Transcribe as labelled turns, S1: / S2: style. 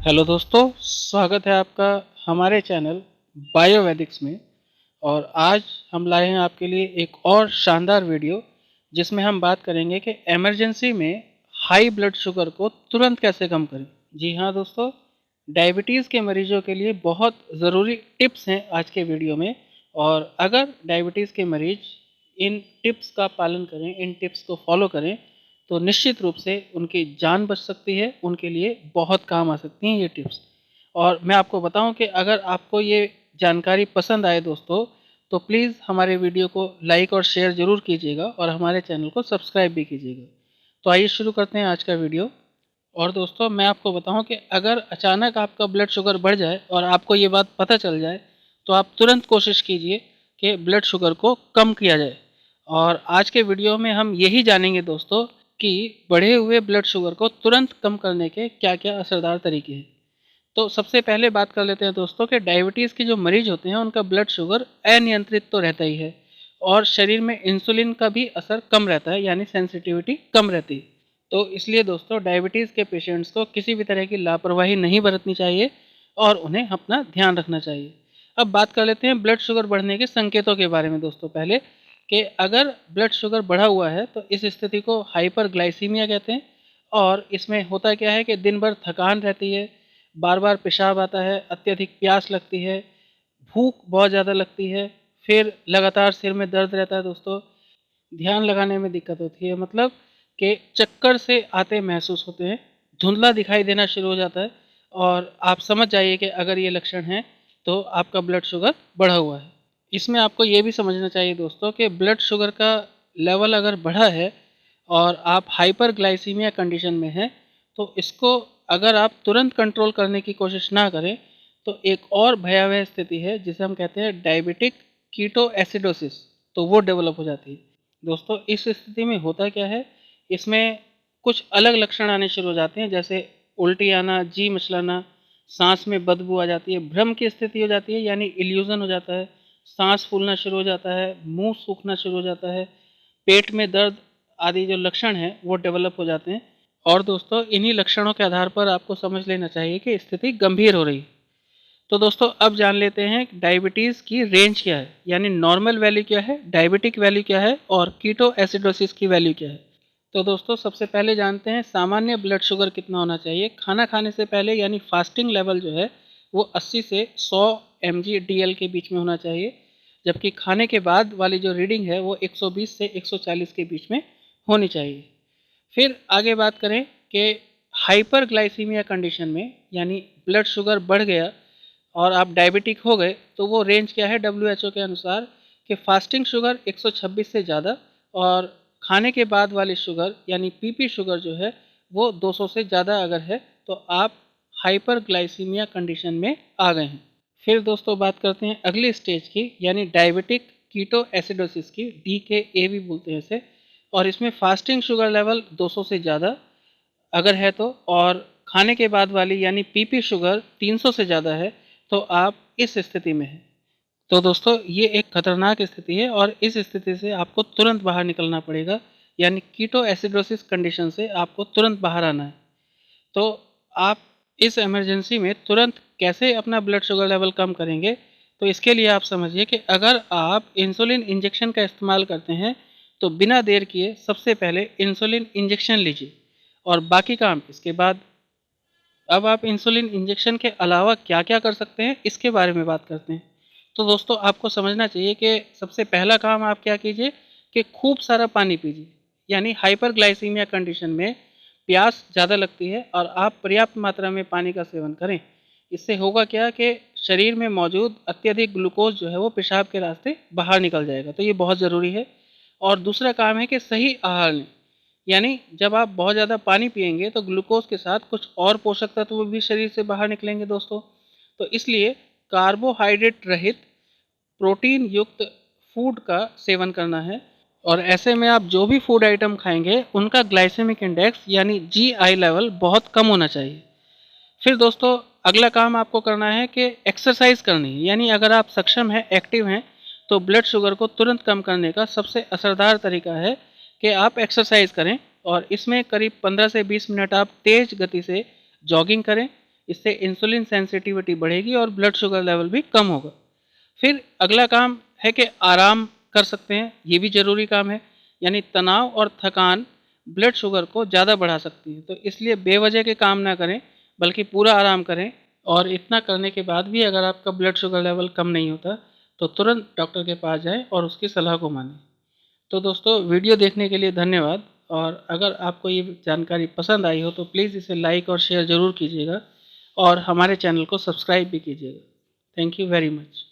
S1: Hello दोस्तों, स्वागत है आपका हमारे चैनल बायोवैदिक्स में। और आज हम लाए हैं आपके लिए एक और शानदार वीडियो जिसमें हम बात करेंगे कि इमरजेंसी में हाई ब्लड शुगर को तुरंत कैसे कम करें। जी हाँ दोस्तों, डायबिटीज़ के मरीजों के लिए बहुत ज़रूरी टिप्स हैं आज के वीडियो में। और अगर डायबिटीज़ के मरीज इन टिप्स का पालन करें, इन टिप्स को फॉलो करें, तो निश्चित रूप से उनकी जान बच सकती है, उनके लिए बहुत काम आ सकती हैं ये टिप्स। और मैं आपको बताऊं कि अगर आपको ये जानकारी पसंद आए दोस्तों, तो प्लीज़ हमारे वीडियो को लाइक और शेयर ज़रूर कीजिएगा और हमारे चैनल को सब्सक्राइब भी कीजिएगा। तो आइए शुरू करते हैं आज का वीडियो। और दोस्तों, मैं आपको बताऊं कि अगर अचानक आपका ब्लड शुगर बढ़ जाए और आपको ये बात पता चल जाए, तो आप तुरंत कोशिश कीजिए कि ब्लड शुगर को कम किया जाए। और आज के वीडियो में हम यही जानेंगे दोस्तों कि बढ़े हुए ब्लड शुगर को तुरंत कम करने के क्या क्या असरदार तरीके हैं। तो सबसे पहले बात कर लेते हैं दोस्तों कि डायबिटीज़ के जो मरीज होते हैं उनका ब्लड शुगर अनियंत्रित तो रहता ही है, और शरीर में इंसुलिन का भी असर कम रहता है, यानी सेंसिटिविटी कम रहती है। तो इसलिए दोस्तों, डायबिटीज़ के पेशेंट्स को किसी भी तरह की लापरवाही नहीं बरतनी चाहिए और उन्हें अपना ध्यान रखना चाहिए। अब बात कर लेते हैं ब्लड शुगर बढ़ने के संकेतों के बारे में दोस्तों। पहले कि अगर ब्लड शुगर बढ़ा हुआ है तो इस स्थिति को हाइपरग्लाइसीमिया कहते हैं। और इसमें होता क्या है कि दिन भर थकान रहती है, बार बार पेशाब आता है, अत्यधिक प्यास लगती है, भूख बहुत ज़्यादा लगती है, फिर लगातार सिर में दर्द रहता है दोस्तों, ध्यान लगाने में दिक्कत होती है, मतलब कि चक्कर से आते महसूस होते हैं, धुंधला दिखाई देना शुरू हो जाता है। और आप समझ जाइए कि अगर ये लक्षण हैं तो आपका ब्लड शुगर बढ़ा हुआ है। इसमें आपको ये भी समझना चाहिए दोस्तों कि ब्लड शुगर का लेवल अगर बढ़ा है और आप हाइपरग्लाइसीमिया कंडीशन में हैं, तो इसको अगर आप तुरंत कंट्रोल करने की कोशिश ना करें, तो एक और भयावह स्थिति है जिसे हम कहते हैं डायबिटिक कीटो एसिडोसिस, तो वो डेवलप हो जाती है। दोस्तों, इस स्थिति में होता क्या है, इसमें कुछ अलग लक्षण आने शुरू हो जाते हैं, जैसे उल्टी आना, जी मचलाना, सांस में बदबू आ जाती है, भ्रम की स्थिति हो जाती है, यानी इल्यूजन हो जाता है, सांस फूलना शुरू हो जाता है, मुंह सूखना शुरू हो जाता है, पेट में दर्द आदि जो लक्षण हैं वो डेवलप हो जाते हैं। और दोस्तों, इन्हीं लक्षणों के आधार पर आपको समझ लेना चाहिए कि स्थिति गंभीर हो रही है। तो दोस्तों, अब जान लेते हैं डायबिटीज़ की रेंज क्या है, यानी नॉर्मल वैल्यू क्या है, डायबिटिक वैल्यू क्या है और कीटो एसिडोसिस की वैल्यू क्या है। तो दोस्तों, सबसे पहले जानते हैं सामान्य ब्लड शुगर कितना होना चाहिए खाना खाने से पहले, यानी फास्टिंग लेवल जो है वो 80 से 100 mg/dl के बीच में होना चाहिए। जबकि खाने के बाद वाली जो रीडिंग है वो 120 से 140 के बीच में होनी चाहिए। फिर आगे बात करें कि हाइपरग्लाइसीमिया कंडीशन में, यानी ब्लड शुगर बढ़ गया और आप डायबिटिक हो गए, तो वो रेंज क्या है WHO के अनुसार कि फास्टिंग शुगर 126 से ज़्यादा और खाने के बाद वाली शुगर यानी पीपी शुगर जो है वो 200 से ज़्यादा अगर है, तो आप हाइपरग्लाइसीमिया कंडीशन में आ गए हैं। फिर दोस्तों, बात करते हैं अगली स्टेज की, यानी डायबिटिक कीटो एसिडोसिस की, DKA भी बोलते हैं इसे। और इसमें फास्टिंग शुगर लेवल 200 से ज़्यादा अगर है तो, और खाने के बाद वाली यानी पीपी शुगर 300 से ज़्यादा है, तो आप इस स्थिति में हैं। तो दोस्तों, ये एक खतरनाक स्थिति है और इस स्थिति से आपको तुरंत बाहर निकलना पड़ेगा, यानी कीटो एसिडोसिस कंडीशन से आपको तुरंत बाहर आना है। तो आप इस इमरजेंसी में तुरंत कैसे अपना ब्लड शुगर लेवल कम करेंगे, तो इसके लिए आप समझिए कि अगर आप इंसुलिन इंजेक्शन का इस्तेमाल करते हैं, तो बिना देर किए सबसे पहले इंसुलिन इंजेक्शन लीजिए और बाकी काम इसके बाद। अब आप इंसुलिन इंजेक्शन के अलावा क्या-क्या कर सकते हैं, इसके बारे में बात करते हैं। तो दोस्तों, आपको समझना चाहिए कि सबसे पहला काम आप क्या कीजिए कि खूब सारा पानी पीजिए। यानी हाइपरग्लाइसीमिया कंडीशन में प्यास ज़्यादा लगती है और आप पर्याप्त मात्रा में पानी का सेवन करें। इससे होगा क्या कि शरीर में मौजूद अत्यधिक ग्लूकोज़ जो है वो पेशाब के रास्ते बाहर निकल जाएगा, तो ये बहुत ज़रूरी है। और दूसरा काम है कि सही आहार लें, यानी जब आप बहुत ज़्यादा पानी पिएंगे तो ग्लूकोज के साथ कुछ और पोषक तत्व भी शरीर से बाहर निकलेंगे दोस्तों। तो इसलिए कार्बोहाइड्रेट रहित प्रोटीन युक्त फूड का सेवन करना है। और ऐसे में आप जो भी फूड आइटम खाएंगे उनका ग्लाइसेमिक इंडेक्स यानी GI लेवल बहुत कम होना चाहिए। फिर दोस्तों, अगला काम आपको करना है कि एक्सरसाइज करनी है, यानी अगर आप सक्षम हैं, एक्टिव हैं, तो ब्लड शुगर को तुरंत कम करने का सबसे असरदार तरीका है कि आप एक्सरसाइज करें। और इसमें करीब 15 से 20 मिनट आप तेज़ गति से जॉगिंग करें, इससे इंसुलिन सेंसिटिविटी बढ़ेगी और ब्लड शुगर लेवल भी कम होगा। फिर अगला काम है कि आराम कर सकते हैं, ये भी ज़रूरी काम है। यानी तनाव और थकान ब्लड शुगर को ज़्यादा बढ़ा सकती है, तो इसलिए बेवजह के काम ना करें बल्कि पूरा आराम करें। और इतना करने के बाद भी अगर आपका ब्लड शुगर लेवल कम नहीं होता तो तुरंत डॉक्टर के पास जाएं और उसकी सलाह को मानें। तो दोस्तों, वीडियो देखने के लिए धन्यवाद। और अगर आपको ये जानकारी पसंद आई हो तो प्लीज़ इसे लाइक और शेयर ज़रूर कीजिएगा और हमारे चैनल को सब्सक्राइब भी कीजिएगा। Thank you very much.